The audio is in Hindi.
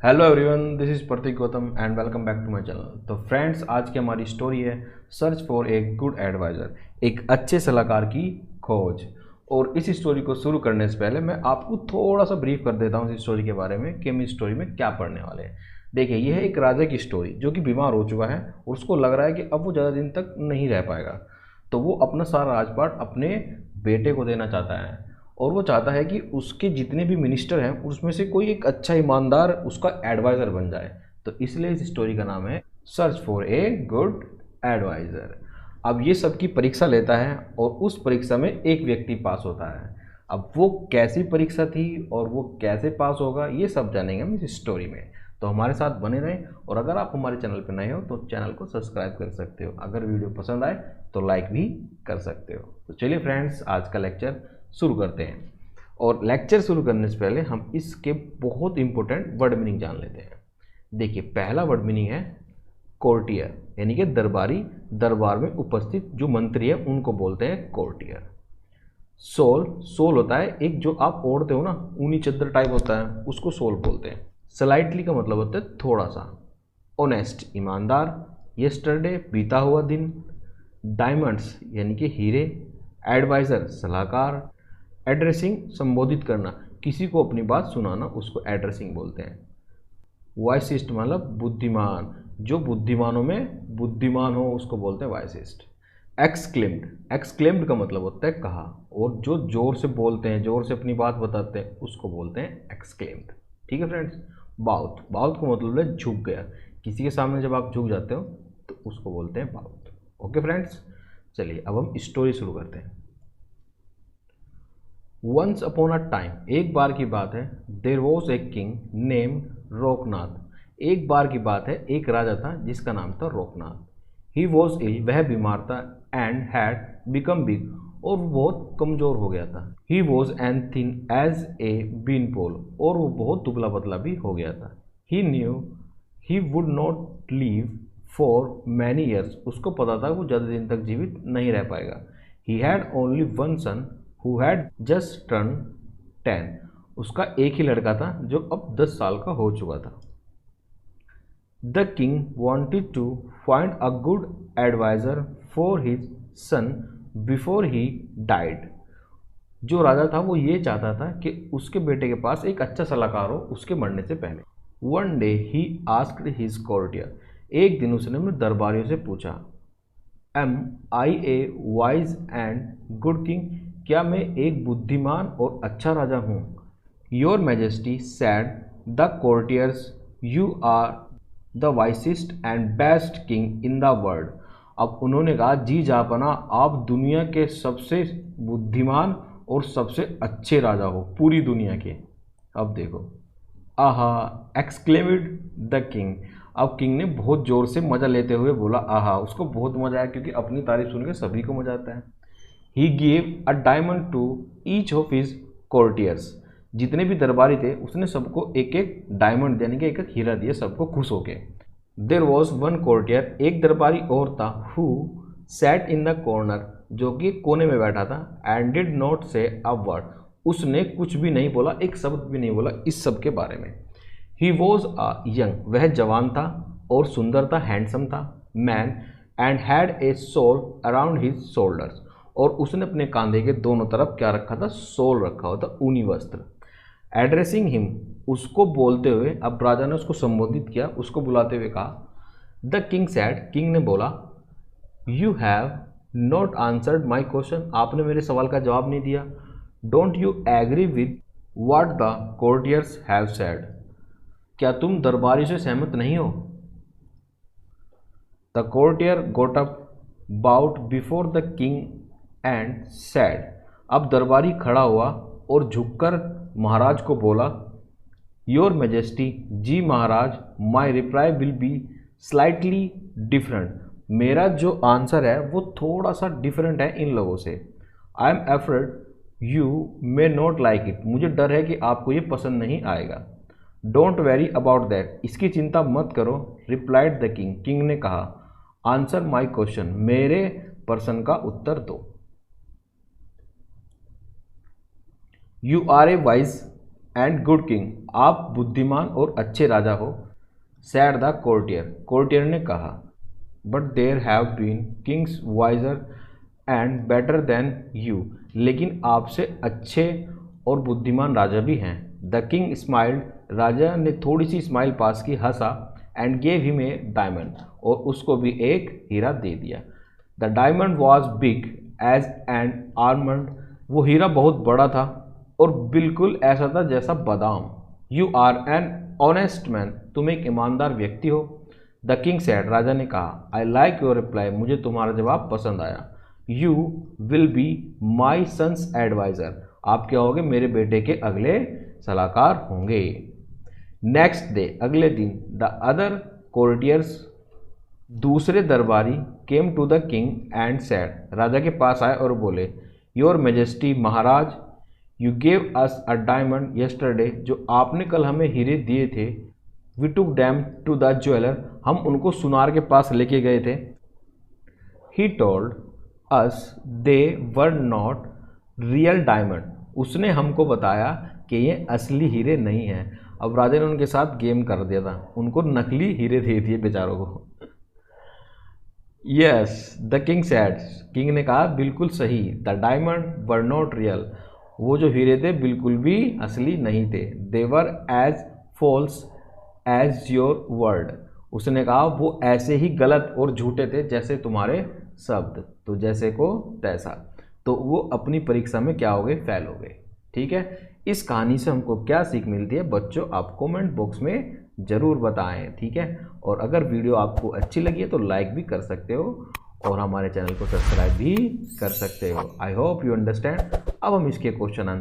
Hello everyone, this is Prateek Gautam and welcome back to my channel. तो फ्रेंड्स, आज की हमारी स्टोरी है search for a good advisor, एक अच्छे सलाहकार की खोज। और इस स्टोरी को शुरू करने से पहले मैं आपको थोड़ा सा ब्रीफ कर देता हूँ इस स्टोरी के बारे में कि हम इस स्टोरी में क्या पढ़ने वाले हैं। देखिए, यह है एक राजा की स्टोरी जो कि बीमार हो चुका है और उसको लग रहा है कि अब वो ज़्यादा दिन तक नहीं रह पाएगा। तो वो अपना सारा राजपाट अपने बेटे को देना चाहता है और वो चाहता है कि उसके जितने भी मिनिस्टर हैं उसमें से कोई एक अच्छा ईमानदार उसका एडवाइज़र बन जाए। तो इसलिए इस स्टोरी का नाम है search for a good advisor. अब ये सबकी परीक्षा लेता है और उस परीक्षा में एक व्यक्ति पास होता है। अब वो कैसी परीक्षा थी और वो कैसे पास होगा, ये सब जानेंगे हम इस स्टोरी में। तो हमारे साथ बने रहें और अगर आप हमारे चैनल पर नए हो तो चैनल को सब्सक्राइब कर सकते हो। अगर वीडियो पसंद आए तो लाइक भी कर सकते हो। तो चलिए फ्रेंड्स, आज का लेक्चर शुरू करते हैं। और लेक्चर शुरू करने से पहले हम इसके बहुत इंपॉर्टेंट वर्ड मीनिंग जान लेते हैं। देखिए, पहला वर्ड मीनिंग है कोर्टियर, यानी कि दरबारी। दरबार में उपस्थित जो मंत्री है उनको बोलते हैं कोर्टियर। सोल, सोल होता है एक जो आप ओढ़ते हो ना, ऊनी चद्दर टाइप होता है, उसको सोल बोलते हैं। स्लाइटली का मतलब होता है थोड़ा सा। ऑनेस्ट, ईमानदार। यस्टरडे, बीता हुआ दिन। डायमंड्स यानी कि हीरे। एडवाइज़र, सलाहकार। एड्रेसिंग, संबोधित करना, किसी को अपनी बात सुनाना, उसको एड्रेसिंग बोलते हैं। वाइसिस्ट मतलब बुद्धिमान, जो बुद्धिमानों में बुद्धिमान हो उसको बोलते हैं वाइसिस्ट। एक्सक्लेम्ड, एक्सक्लेम्ड का मतलब होता है कहा, और जो जोर से बोलते हैं, जोर से अपनी बात बताते हैं, उसको बोलते हैं एक्सक्लेम्ड। ठीक है फ्रेंड्स। बाउथ, बाउथ का मतलब है झुक गया, किसी के सामने जब आप झुक जाते हो तो उसको बोलते हैं बाउथ। ओके फ्रेंड्स, चलिए अब हम स्टोरी शुरू करते हैं। वंस अपॉन अ टाइम, एक बार की बात है, there was a king name Roknath. एक बार की बात है, एक राजा था जिसका नाम था रोकनाथ। ही वॉज इल, वह बीमार था, एंड हैड बिकम बिग, और वो बहुत कमज़ोर हो गया था। He was an thin as a bean pole, और वो बहुत दुबला पतला भी हो गया था। He knew he would not live for many years, उसको पता था वो ज़्यादा दिन तक जीवित नहीं रह पाएगा। He had only one son who had just turn 10, उसका एक ही लड़का था जो अब 10 साल का हो चुका था। The king wanted to find a good advisor for his son before he died. जो राजा था वो ये चाहता था कि उसके बेटे के पास एक अच्छा सलाहकार हो उसके मरने से पहले। One day he asked his courtier, एक दिन उसने अपने दरबारियों से पूछा, am I a wise and good king, क्या मैं एक बुद्धिमान और अच्छा राजा हूँ? Your majesty said the courtiers, you are the wisest and best king in the world. अब उन्होंने कहा, जी जापना, आप दुनिया के सबसे बुद्धिमान और सबसे अच्छे राजा हो पूरी दुनिया के। अब देखो, आहा, एक्सक्लेम्ड द किंग। अब किंग ने बहुत ज़ोर से मज़ा लेते हुए बोला आहा, उसको बहुत मज़ा आया क्योंकि अपनी तारीफ सुन के सभी को मज़ा आता है। He gave a diamond to each of his courtiers, जितने भी दरबारी थे उसने सबको एक एक डायमंड यानी कि एक एक हीरा दिया, सबको खुश होके। देर वॉज वन कोर्टियर, एक दरबारी और था, who sat in the corner, जो कि कोने में बैठा था, एंड डिड नॉट से अ वर्ड, उसने कुछ भी नहीं बोला, एक शब्द भी नहीं बोला इस सब के बारे में। ही वॉज अ यंग, वह जवान था और सुंदर था, हैंडसम था, man, and had a shawl around his shoulders, और उसने अपने कांधे के दोनों तरफ क्या रखा था? सोल रखा हुआ था, ऊनी वस्त्र। एड्रेसिंग हिम, उसको बोलते हुए, अब राजा ने उसको संबोधित किया, उसको बुलाते हुए कहा, द किंग सैड, किंग ने बोला, you have not answered my question, आपने मेरे सवाल का जवाब नहीं दिया। Don't you agree with what the courtiers have said, क्या तुम दरबारी से सहमत नहीं हो? The courtier got up, bowed before the king and said, अब दरबारी खड़ा हुआ और झुककर महाराज को बोला, योर मैजेस्टी, जी महाराज, my reply will be slightly different, मेरा जो आंसर है वो थोड़ा सा डिफरेंट है इन लोगों से। I am afraid you may not like it, मुझे डर है कि आपको ये पसंद नहीं आएगा। डोंट वेरी अबाउट दैट, इसकी चिंता मत करो। रिप्लाइड द किंग, किंग ने कहा, आंसर माई क्वेश्चन, मेरे प्रश्न का उत्तर दो। You are a wise and good king, आप बुद्धिमान और अच्छे राजा हो। सैड द कोर्टियर, कोर्टियर ने कहा। But there have been kings wiser and better than you, लेकिन आपसे अच्छे और बुद्धिमान राजा भी हैं। द किंग स्माइल्ड, राजा ने थोड़ी सी स्माइल पास की, हंसा, and gave him a diamond, और उसको भी एक हीरा दे दिया। The diamond was big as an almond, वो हीरा बहुत बड़ा था और बिल्कुल ऐसा था जैसा बादाम। You are an honest man, तुम एक ईमानदार व्यक्ति हो। द किंग सैड, राजा ने कहा। आई लाइक योर रिप्लाई, मुझे तुम्हारा जवाब पसंद आया। You will be my son's advisor, आप क्या होगे, मेरे बेटे के अगले सलाहकार होंगे। नेक्स्ट डे, अगले दिन, द अदर कोर्टियर्स, दूसरे दरबारी, came to the king and said, राजा के पास आए और बोले, योर मेजेस्टी, महाराज, you gave us a diamond yesterday, जो आपने कल हमें हीरे दिए थे। We took them to the jeweller, हम उनको सुनार के पास लेके गए थे। He told us they were not real diamond, उसने हमको बताया कि ये असली हीरे नहीं हैं। अब राजा ने उनके साथ गेम कर दिया था, उनको नकली हीरे दे दिए बेचारों को। Yes, the king said, king ने कहा, बिल्कुल सही। The diamond were not real, वो जो हीरे थे बिल्कुल भी असली नहीं थे। They were as false as your word, उसने कहा वो ऐसे ही गलत और झूठे थे जैसे तुम्हारे शब्द, तो जैसे को तैसा। तो वो अपनी परीक्षा में क्या हो गए, फेल हो गए। ठीक है, इस कहानी से हमको क्या सीख मिलती है बच्चों, आप कमेंट बॉक्स में ज़रूर बताएं। ठीक है, और अगर वीडियो आपको अच्छी लगी है तो लाइक भी कर सकते हो और हमारे चैनल को सब्सक्राइब भी कर सकते हो। I hope you understand. अब हम इसके क्वेश्चन आंसर